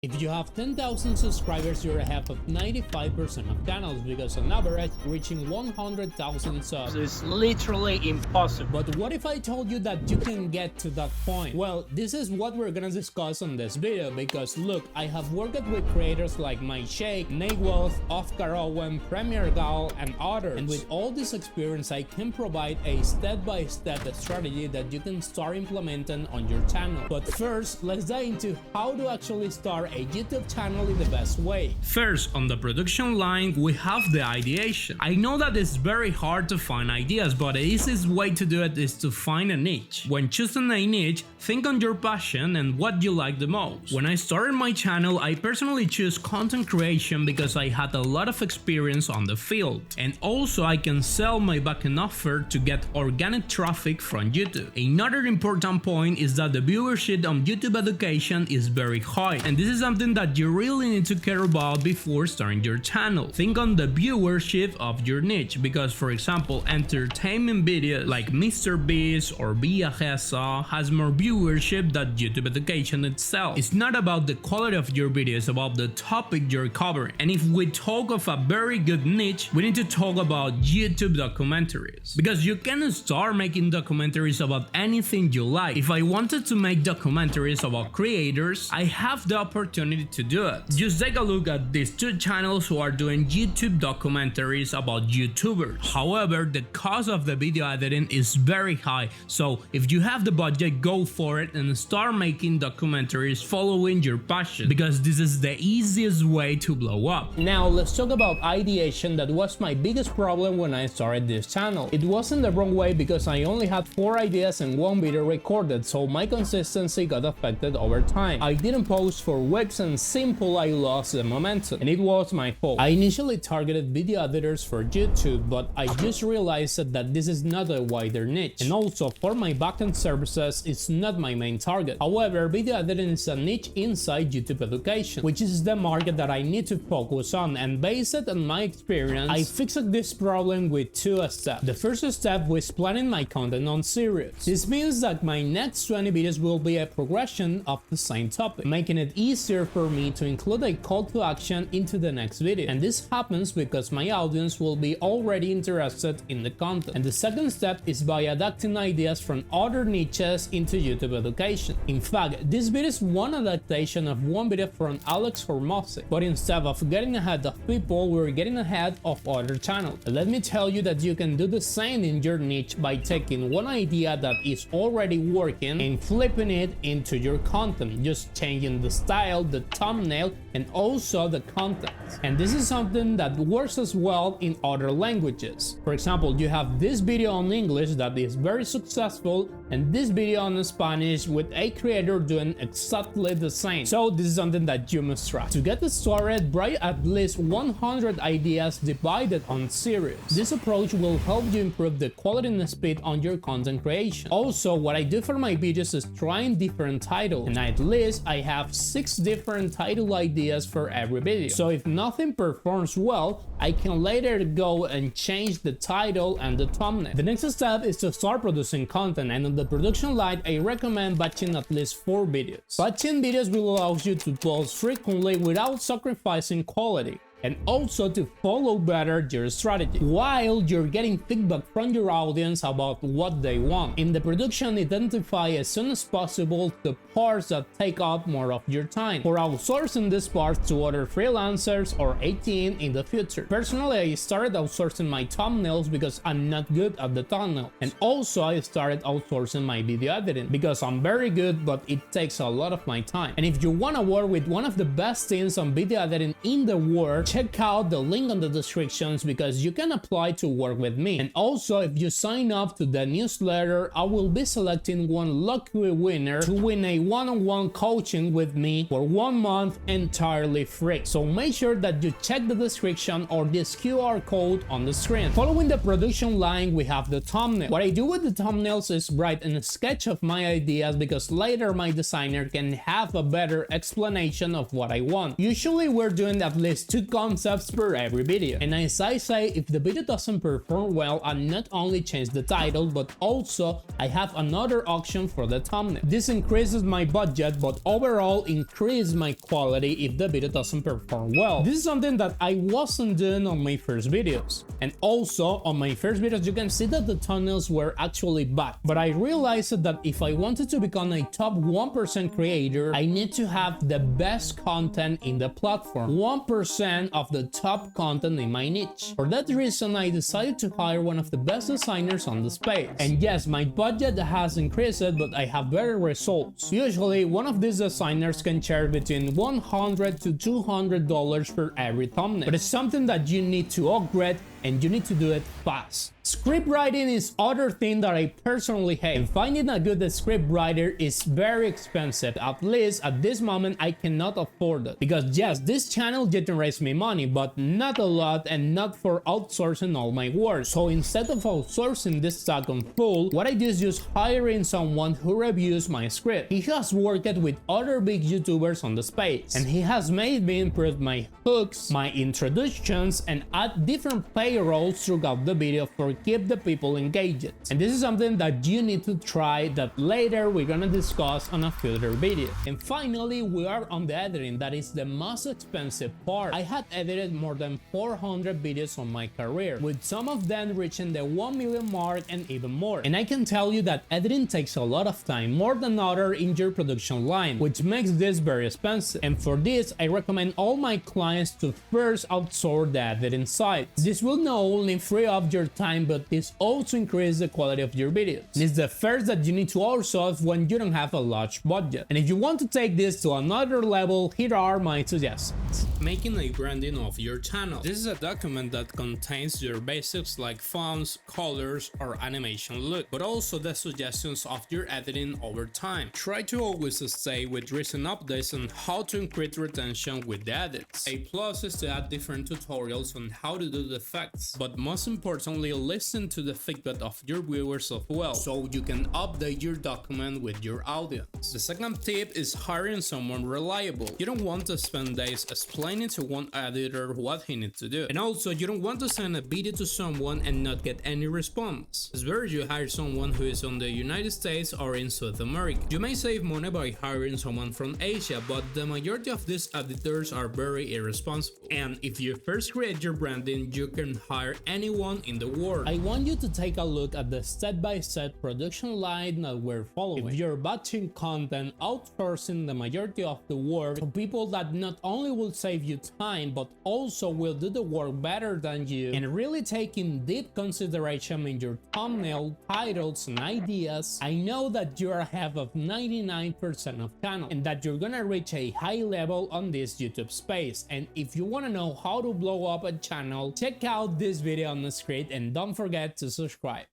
If you have 10,000 subscribers, you're ahead of 95% of channels because on average, reaching 100,000 subs is literally impossible. But what if I told you that you can get to that point? Well, this is what we're gonna discuss on this video because look, I have worked with creators like Mike Shake, Nate Wealth, Oscar Owen, Premier Gal, and others. And with all this experience, I can provide a step-by-step strategy that you can start implementing on your channel. But first, let's dive into how to actually start a YouTube channel in the best way. First, on the production line, we have the ideation. I know that it's very hard to find ideas, but the easiest way to do it is to find a niche. When choosing a niche, think on your passion and what you like the most. When I started my channel, I personally choose content creation because I had a lot of experience on the field. And also I can sell my backend offer to get organic traffic from YouTube. Another important point is that the viewership on YouTube education is very high, and this is something that you really need to care about before starting your channel. Think on the viewership of your niche because, for example, entertainment videos like Mr. Beast or Via Hesa has more viewership than YouTube education itself. It's not about the quality of your videos, it's about the topic you're covering. And if we talk of a very good niche, we need to talk about YouTube documentaries because you can start making documentaries about anything you like. If I wanted to make documentaries about creators, I have the opportunity to do it. Just take a look at these two channels who are doing YouTube documentaries about YouTubers. However, the cost of the video editing is very high, so if you have the budget, go for it and start making documentaries following your passion because this is the easiest way to blow up. Now let's talk about ideation. That was my biggest problem when I started this channel. It wasn't the wrong way because I only had 4 ideas and 1 video recorded, so my consistency got affected over time. I didn't post for weeks and simple, I lost the momentum, and it was my fault. I initially targeted video editors for YouTube, but I just realized that this is not a wider niche, and also for my backend services, it's not my main target. However, video editing is a niche inside YouTube education, which is the market that I need to focus on, and based on my experience, I fixed this problem with 2 steps. The first step was planning my content on series. This means that my next 20 videos will be a progression of the same topic, making it easier for me to include a call to action into the next video, and this happens because my audience will be already interested in the content. And the second step is by adapting ideas from other niches into YouTube education. In fact, this video is one adaptation of one video from Alex Hormozzi, but instead of getting ahead of people, we're getting ahead of other channels. Let me tell you that you can do the same in your niche by taking one idea that is already working and flipping it into your content, just changing the style, the thumbnail, and also the content. And this is something that works as well in other languages. For example, you have this video on English that is very successful and this video on Spanish with a creator doing exactly the same. So this is something that you must try. To get started, write at least 100 ideas divided on series. This approach will help you improve the quality and speed on your content creation. Also, what I do for my videos is trying different titles, and at least I have 6 different title ideas for every video. So if nothing performs well, I can later go and change the title and the thumbnail. The next step is to start producing content, and on the production line, I recommend batching at least 4 videos. Batching videos will allow you to post frequently without sacrificing quality, and also to follow better your strategy while you're getting feedback from your audience about what they want. In the production, identify as soon as possible the parts that take up more of your time, for outsourcing this part to other freelancers or a team in the future. Personally, I started outsourcing my thumbnails because I'm not good at the thumbnail, and also I started outsourcing my video editing because I'm very good, but it takes a lot of my time. And if you want to work with one of the best teams on video editing in the world, check out the link on the descriptions because you can apply to work with me. And also, if you sign up to the newsletter, I will be selecting one lucky winner to win a one-on-one coaching with me for 1 month entirely free. So make sure that you check the description or this QR code on the screen. Following the production line, we have the thumbnail. What I do with the thumbnails is write a sketch of my ideas because later my designer can have a better explanation of what I want. Usually we're doing at least 2 concepts for every video. And as I say, if the video doesn't perform well, I not only change the title, but also I have another option for the thumbnail. This increases my budget, but overall increase my quality if the video doesn't perform well. This is something that I wasn't doing on my first videos. And also on my first videos, you can see that the thumbnails were actually bad. But I realized that if I wanted to become a top 1% creator, I need to have the best content in the platform. 1% of the top content in my niche. For that reason, I decided to hire one of the best designers on the space. And yes, my budget has increased, but I have better results. Usually, one of these designers can charge between $100 to $200 for every thumbnail. But it's something that you need to upgrade, and you need to do it fast. Script writing is other thing that I personally hate, and finding a good script writer is very expensive. At least at this moment I cannot afford it, because yes, this channel generates me money, but not a lot, and not for outsourcing all my work. So instead of outsourcing this task on full, what I do is just hiring someone who reviews my script. He has worked with other big YouTubers on the space, and he has made me improve my hooks, my introductions, and add different play roles throughout the video for keep the people engaged. And this is something that you need to try, that later we're gonna discuss on a future video. And finally, we are on the editing. That is the most expensive part. I had edited more than 400 videos on my career, with some of them reaching the 1 million mark and even more. And I can tell you that editing takes a lot of time, more than other in your production line, which makes this very expensive. And for this, I recommend all my clients to first outsource the editing side. This will not only free up your time, but this also increases the quality of your videos. And it's the first that you need to outsource when you don't have a large budget. And if you want to take this to another level, here are my suggestions. Making a branding of your channel. This is a document that contains your basics like fonts, colors, or animation look, but also the suggestions of your editing over time. Try to always stay with recent updates on how to increase retention with the edits. A plus is to add different tutorials on how to do the effects, but most importantly, listen to the feedback of your viewers as well, so you can update your document with your audience. The second tip is hiring someone reliable. You don't want to spend days explaining to one editor what he needs to do, and also you don't want to send a video to someone and not get any response. It's better you hire someone who is on the United States or in South America. You may save money by hiring someone from Asia, but the majority of these editors are very irresponsible. And if you first create your branding, you can hire anyone in the world. I want you to take a look at the step-by-step production line that we're following. If you're batching content, outsourcing the majority of the work to people that not only will save you time, but also will do the work better than you, and really taking deep consideration in your thumbnail, titles, and ideas, I know that you're ahead of 99% of channels, and that you're gonna reach a high level on this YouTube space. And if you wanna know how to blow up a channel, check out this video on the screen, and don't forget to subscribe.